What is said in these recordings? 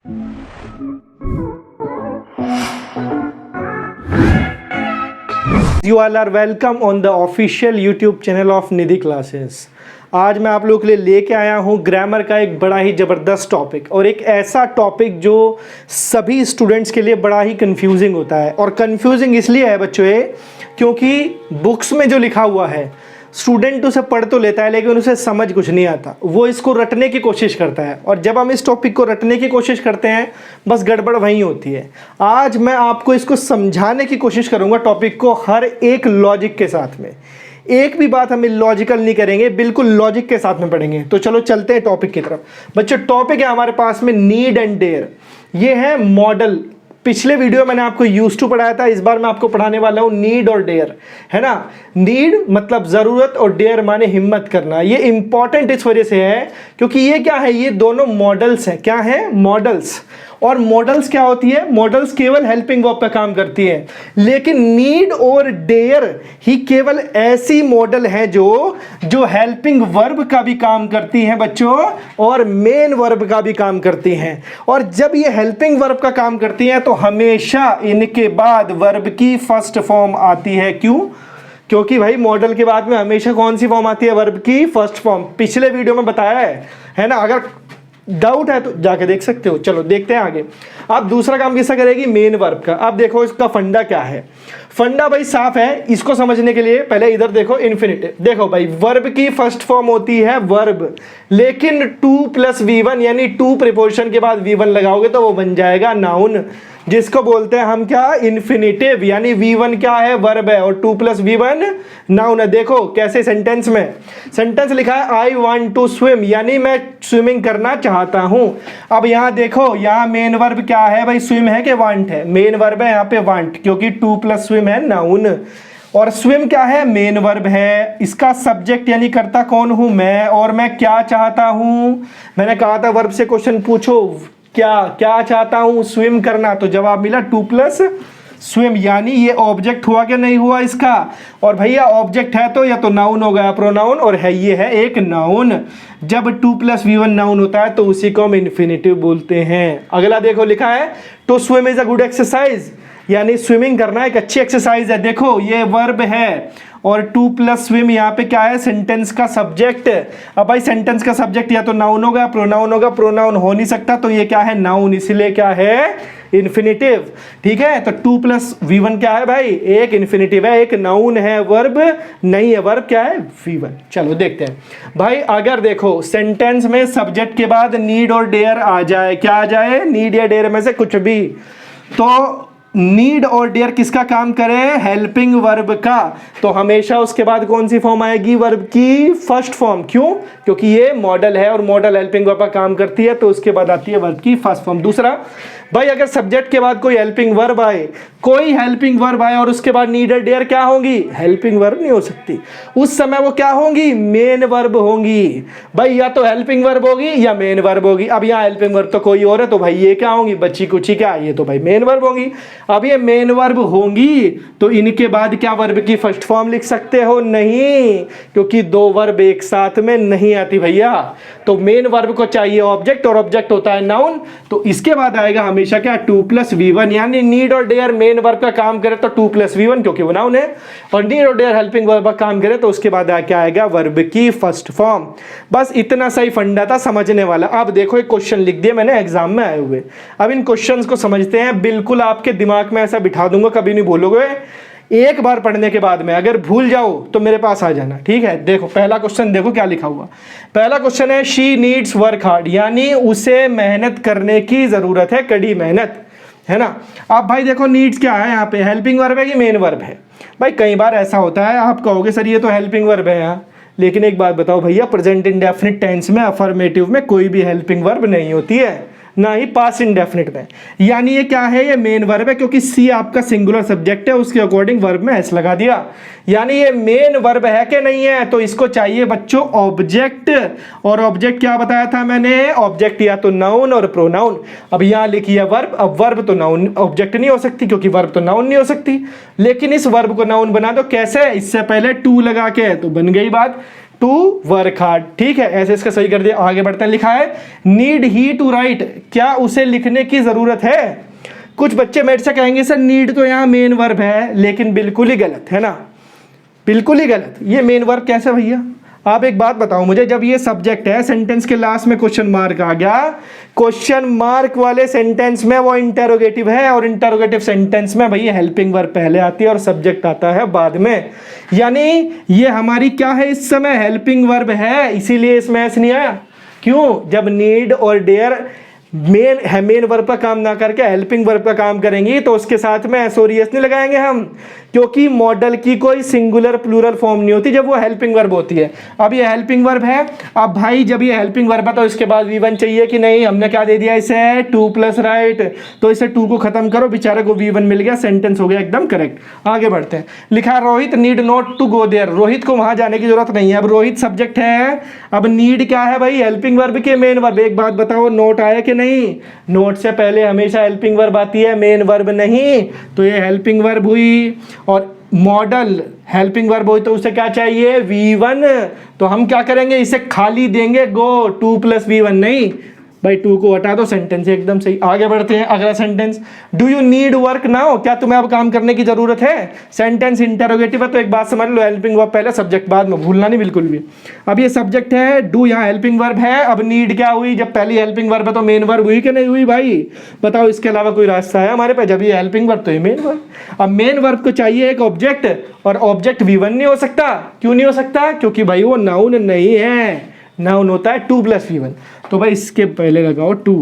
You all are welcome on the official YouTube channel of Nidhi classes. आज मैं आप लोगों के लिए लेके आया हूँ ग्रामर का एक बड़ा ही ज़बरदस्त टॉपिक, और एक ऐसा टॉपिक जो सभी स्टूडेंट्स के लिए बड़ा ही कंफ्यूजिंग होता है। और कंफ्यूजिंग इसलिए है बच्चों ये, क्योंकि बुक्स में जो लिखा हुआ है स्टूडेंट उसे पढ़ तो लेता है लेकिन उसे समझ कुछ नहीं आता, वो इसको रटने की कोशिश करता है। और जब हम इस टॉपिक को रटने की कोशिश करते हैं बस गड़बड़ वहीं होती है। आज मैं आपको इसको समझाने की कोशिश करूंगा टॉपिक को हर एक लॉजिक के साथ में। एक भी बात हम इलॉजिकल नहीं करेंगे, बिल्कुल लॉजिक के साथ में पढ़ेंगे। तो चलो चलते हैं टॉपिक की तरफ। बच्चों टॉपिक है हमारे पास में नीड एंड डेयर। ये है मॉडल। पिछले वीडियो मैंने आपको यूज टू पढ़ाया था, इस बार मैं आपको पढ़ाने वाला हूं नीड और डेयर, है ना। नीड मतलब जरूरत और डेयर माने हिम्मत करना। ये इंपॉर्टेंट इस वजह से है क्योंकि ये क्या है, ये दोनों मॉडल्स हैं। क्या है? मॉडल्स। और मॉडल्स क्या होती है? मॉडल्स केवल हेल्पिंग वर्ब पे काम करती है, लेकिन नीड और डेयर ही केवल ऐसी मॉडल है जो हेल्पिंग वर्ब का भी काम करती हैं बच्चों, और मेन वर्ब का भी काम करती हैं। और जब ये हेल्पिंग वर्ब का काम करती हैं तो हमेशा इनके बाद वर्ब की फर्स्ट फॉर्म आती है। क्यों? क्योंकि भाई मॉडल के बाद में हमेशा कौन सी फॉर्म आती है? वर्ब की फर्स्ट फॉर्म। पिछले वीडियो में बताया है ना। अगर डाउट है तो जाके देख सकते हो। चलो देखते हैं आगे। अब दूसरा काम किसका करेगी? मेन वर्ब का। अब देखो इसका फंडा क्या है। फंडा भाई साफ है। इसको समझने के लिए पहले इधर देखो, इन्फिनिटिव। देखो भाई वर्ब की फर्स्ट फॉर्म होती है वर्ब, लेकिन 2 + V1 यानी 2 प्रीपोजिशन के बाद V1 लगाओगे तो वो बन जाएगा नाउन, जिसको बोलते हैं हम क्या? इन्फिनिटिव। यानी V1 क्या है? वर्ब है, और 2 + V1 नाउन है। देखो कैसे सेंटेंस में सेंटेंस लिखा है आई वांट टू स्विम, यानी मैं स्विमिंग करना चाहता हूं। अब यहां देखो, यहां मेन वर्ब क्या है भाई? स्विम है कि वांट है? मेन वर्ब है यहाँ पे वांट, क्योंकि 2 + स्विम है नाउन। और स्विम क्या है? मेन वर्ब है। इसका सब्जेक्ट यानी करता कौन हूं? मैं। और मैं क्या चाहता हूं? मैंने कहा था वर्ब से क्वेश्चन पूछो, क्या चाहता हूं? स्विम करना। तो जवाब मिला 2 + स्विम, यानी ये ऑब्जेक्ट हुआ क्या नहीं हुआ इसका? और भैया ऑब्जेक्ट है तो या तो नाउन हो गया, प्रोनाउन, और है ये है एक नाउन। जब 2 + V1 नाउन होता है तो उसी को हम इन्फिनिटिव बोलते हैं। अगला देखो लिखा है to swim is a good exercise, यानी स्विमिंग करना एक अच्छी एक्सरसाइज है। देखो ये वर्ब है, और 2 + स्विम यहाँ पे क्या है? सेंटेंस का सब्जेक्ट। अब भाई सेंटेंस का सब्जेक्ट या तो नाउन होगा, प्रोनाउन होगा। प्रोनाउन हो नहीं सकता तो ये क्या है? नाउन, इसलिए क्या है? इन्फिनिटिव। ठीक है, तो 2 + V1 क्या है भाई? एक इन्फिनिटिव है, एक नाउन है, वर्ब नहीं है। वर्ब क्या है? V1। चलो देखते हैं भाई। अगर देखो सेंटेंस में सब्जेक्ट के बाद नीड और डेयर आ जाए, क्या आ जाए? नीड या डेयर में से कुछ भी, तो नीड और डेयर किसका काम करे? हेल्पिंग वर्ब का। तो हमेशा उसके बाद कौन सी फॉर्म आएगी? वर्ब की फर्स्ट फॉर्म। क्यों? क्योंकि ये मॉडल है और मॉडल हेल्पिंग वर्ब का काम करती है, तो उसके बाद आती है वर्ब की फर्स्ट फॉर्म। दूसरा भाई, अगर सब्जेक्ट के बाद कोई हेल्पिंग वर्ब आए, कोई हेल्पिंग वर्ब आए और उसके बाद नीड और डेयर क्या होंगी? हेल्पिंग वर्ब नहीं हो सकती। उस समय वो क्या होंगी? मेन वर्ब होंगी भाई। या तो हेल्पिंग वर्ब होगी या मेन वर्ब होगी। अब यहाँ हेल्पिंग वर्ब तो कोई और है, तो भाई ये क्या होंगी? बच्ची कुची क्या? ये तो भाई मेन वर्ब होंगी। अब ये मेन वर्ब होंगी तो इनके बाद क्या वर्ब की फर्स्ट फॉर्म लिख सकते हो? नहीं, क्योंकि दो वर्ब एक साथ में नहीं आती भैया। तो मेन वर्ब को चाहिए ऑब्जेक्ट, और ऑब्जेक्ट होता है नाउन। तो इसके बाद आएगा हमेशा क्या? 2 + V1, यानी नीड और डेयर मेन वर्ब का काम करे तो 2 + V1 क्योंकि वो नाउन है, और नीड और डेयर हेल्पिंग वर्ब का काम करे तो उसके बाद क्या आएगा? वर्ब की फर्स्ट फॉर्म। बस इतना सही फंडा था, समझने वाला। अब देखो एक क्वेश्चन लिख दिया मैंने एग्जाम में आए हुए। अब इन क्वेश्चंस को समझते हैं। बिल्कुल आपके दिमाग में ऐसा बिठा दूंगा, कभी नहीं भूलोगे। एक बार पढ़ने के बाद में अगर भूल जाओ तो मेरे पास आ जाना, ठीक है। देखो पहला क्वेश्चन देखो क्या लिखा हुआ। पहला क्वेश्चन है शी नीड्स वर्क हार्ड, यानी उसे मेहनत करने की जरूरत है, कड़ी मेहनत, है ना। अब भाई देखो नीड्स क्या है यहाँ पे? हेल्पिंग वर्ब है कि मेन वर्ब है? भाई कई बार ऐसा होता है, आप कहोगे सर ये तो हेल्पिंग वर्ब है यहाँ, लेकिन एक बात बताओ भैया, प्रेजेंट इंडेफिनिट टेंस में अफर्मेटिव में कोई भी हेल्पिंग वर्ब नहीं होती है, ना ही पास्ट इंडेफिनिट में। यानी ये क्या है? ये मेन वर्ब है, क्योंकि सी आपका सिंगुलर सब्जेक्ट है, उसके अकॉर्डिंग वर्ब में एस लगा दिया। यानी ये मेन वर्ब है कि नहीं है? तो इसको चाहिए बच्चों ऑब्जेक्ट, और ऑब्जेक्ट क्या बताया था मैंने? ऑब्जेक्ट या तो नाउन और प्रोनाउन। अब यहाँ लिखी है वर्ब। अब वर्ब तो नाउन ऑब्जेक्ट नहीं हो सकती, क्योंकि वर्ब तो नाउन नहीं हो सकती, लेकिन इस वर्ब को नाउन बना दो। कैसे? इससे पहले टू लगा के, तो बन गई बात टू वर्क हार्ड। ठीक है, ऐसे इसका सही कर दिया। आगे बढ़ते हैं, लिखा है नीड ही टू राइट, क्या उसे लिखने की जरूरत है? कुछ बच्चे मेरे से कहेंगे सर नीड तो यहाँ मेन वर्ब है, लेकिन बिल्कुल ही गलत है ना, बिल्कुल ही गलत। ये मेन वर्ब कैसे भैया? आप एक बात बताओ मुझे, जब ये सब्जेक्ट है, सेंटेंस के लास्ट में क्वेश्चन मार्क आ गया, क्वेश्चन मार्क वाले सेंटेंस में वो इंटरोगेटिव है, और इंटरोगेटिव सेंटेंस में भैया हेल्पिंग वर्ब पहले आती है और सब्जेक्ट आता है बाद में। यानी ये हमारी क्या है इस समय? हेल्पिंग वर्ब है, इसीलिए इसमें एस नहीं आया। क्यों? जब नीड और डेयर मेन वर्ब का काम ना करके हेल्पिंग वर्ब का काम करेंगी तो उसके साथ में एस और एस नहीं लगाएंगे हम, क्योंकि मॉडल की कोई सिंगुलर प्लूरल फॉर्म नहीं होती जब वो हेल्पिंग वर्ब होती है। अब ये हेल्पिंग वर्ब है, अब भाई जब ये हेल्पिंग वर्ब है तो इसके बाद V1 चाहिए कि नहीं? हमने क्या दे दिया इसे? 2 प्लस राइट, तो इसे 2 को खत्म करो, बेचारे को V1 मिल गया, सेंटेंस हो गया एकदम करेक्ट। आगे बढ़ते हैं, लिखा है Rohit need not to go there, Rohit को वहां जाने की जरूरत नहीं है। अब रोहित सब्जेक्ट है, अब नीड क्या है भाई? हेल्पिंग वर्ब के मेन वर्ब। एक बात बताओ, नोट आया कि नहीं? नोट से पहले हमेशा हेल्पिंग वर्ब आती है, मेन वर्ब नहीं, तो ये हेल्पिंग वर्ब हुई। और मॉडल हेल्पिंग वर्ब हुई तो उसे क्या चाहिए? V1, तो हम क्या करेंगे? इसे खाली देंगे गो, 2 प्लस V1 नहीं भाई, 2 को हटा दो, सेंटेंस एकदम सही। आगे बढ़ते हैं, अगला sentence, do you need work now, क्या तुम्हें अब काम करने की जरूरत है? सेंटेंस इंटरोगेटिव है, तो एक बात समझ लो, हेल्पिंग वर्ब पहले, सब्जेक्ट बाद में, भूलना नहीं बिल्कुल भी। अब ये सब्जेक्ट है, डू यहाँ हेल्पिंग वर्ब है, अब नीड क्या हुई? जब पहली हेल्पिंग वर्ब है तो मेन वर्ब हुई कि नहीं हुई भाई? बताओ, इसके अलावा कोई रास्ता है हमारे पास? जब ये हेल्पिंग वर्ब तो ये मेन वर्ब। अब मेन वर्ब को चाहिए एक ऑब्जेक्ट, और ऑब्जेक्ट V1 नहीं हो सकता। क्यों नहीं हो सकता? क्योंकि भाई वो नाउन नहीं है, नाउन होता है 2 प्लस V1, तो भाई इसके पहले लगाओ 2।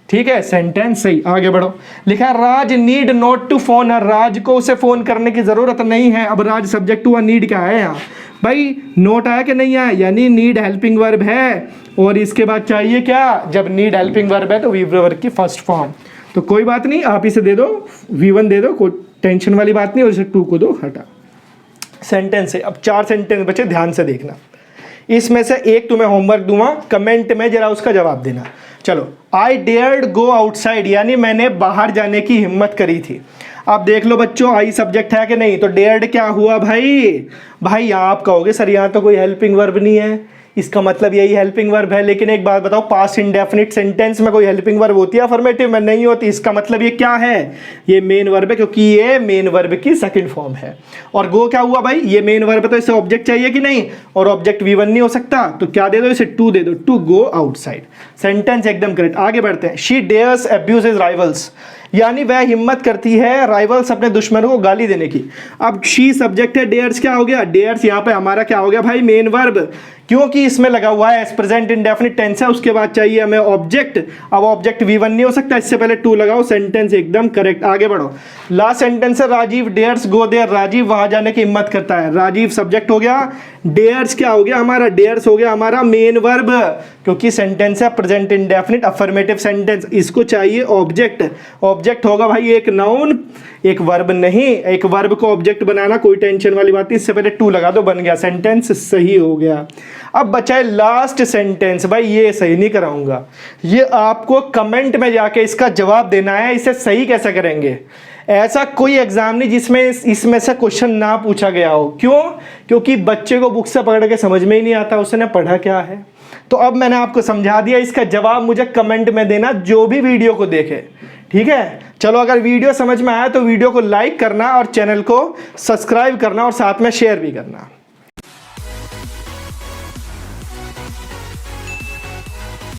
ठीक है, सेंटेंस सही। आगे बढ़ो, लिखा है राज नीड नॉट टू फोन, राज को उसे फोन करने की जरूरत नहीं है। अब राज सब्जेक्ट हुआ, नीड क्या है यहाँ भाई? नोट आया कि नहीं आया? यानी नीड हेल्पिंग वर्ब है, और इसके बाद चाहिए क्या? जब नीड हेल्पिंग वर्ब है तो वर्ब की फर्स्ट फॉर्म। तो कोई बात नहीं, आप इसे दे दो, V1 दे दो, कोई टेंशन वाली बात नहीं, और इसे 2 को दो हटा। सेंटेंस है। अब 4 सेंटेंस बचे, ध्यान से देखना, इसमें से एक तुम्हें होमवर्क दूंगा, कमेंट में जरा उसका जवाब देना। चलो, आई डेयर्ड गो आउटसाइड, यानी मैंने बाहर जाने की हिम्मत करी थी। अब देख लो बच्चों, आई सब्जेक्ट है कि नहीं? तो डेयर्ड क्या हुआ भाई? भाई आप कहोगे सर यहाँ तो कोई हेल्पिंग वर्ब नहीं है, इसका मतलब यही हेल्पिंग वर्ब है। लेकिन एक बात बताओ, पास्ट इंडेफिनिट सेंटेंस में कोई हेल्पिंग वर्ब होती है? अफर्मेटिव में नहीं होती। इसका मतलब ये क्या है? ये मेन वर्ब है, क्योंकि ये मेन वर्ब की सेकंड फॉर्म है। और गो क्या हुआ भाई? ये मेन वर्ब है, तो इसे ऑब्जेक्ट चाहिए कि नहीं? और ऑब्जेक्ट V1 नहीं हो सकता, तो क्या दे दो इसे? 2 दे दो, टू गो आउटसाइड। सेंटेंस एकदम करेक्ट। आगे बढ़ते हैं, she dares abuse his rivals, यानी वह हिम्मत करती है राइवल्स अपने दुश्मनों को गाली देने की। अब शी सब्जेक्ट है, डेयर्स क्या हो गया? डेयर्स यहाँ पे हमारा क्या हो गया भाई? मेन वर्ब, क्योंकि इसमें लगा हुआ है एस प्रेजेंट इंडेफिनिट टेंस है, उसके बाद चाहिए हमें ऑब्जेक्ट। अब ऑब्जेक्ट V1 नहीं हो सकता, इससे पहले 2 लगाओ, सेंटेंस एकदम करेक्ट। आगे बढ़ो, लास्ट सेंटेंस है, Rajiv dares go there, Rajiv वहां जाने की हिम्मत करता है। राजीव सब्जेक्ट हो गया, डेयर्स क्या हो गया हमारा? डेयर्स हो गया हमारा मेन वर्ब, क्योंकि सेंटेंस है प्रेजेंट इंडेफिनिट अफर्मेटिव सेंटेंस, इसको चाहिए ऑब्जेक्ट। ऑब्जेक्ट होगा भाई एक नाउन, एक वर्ब नहीं। एक वर्ब को ऑब्जेक्ट बनाना कोई टेंशन वाली बात नहीं, इससे पहले 2 लगा दो, बन गया, सेंटेंस सही हो गया। अब बचा है लास्ट सेंटेंस, भाई ये सही नहीं कराऊंगा, ये आपको कमेंट में जाके इसका जवाब देना है। इसे सही कैसे करेंगे? ऐसा कोई एग्जाम नहीं जिसमें इसमें से क्वेश्चन ना पूछा गया हो। क्यों? क्योंकि बच्चे को बुक से पकड़ के समझ में ही नहीं आता उसने पढ़ा क्या है। तो अब मैंने आपको समझा दिया, इसका जवाब मुझे कमेंट में देना, जो भी वीडियो को देखे। ठीक है, चलो, अगर वीडियो समझ में आया तो वीडियो को लाइक करना और चैनल को सब्सक्राइब करना और साथ में शेयर भी करना।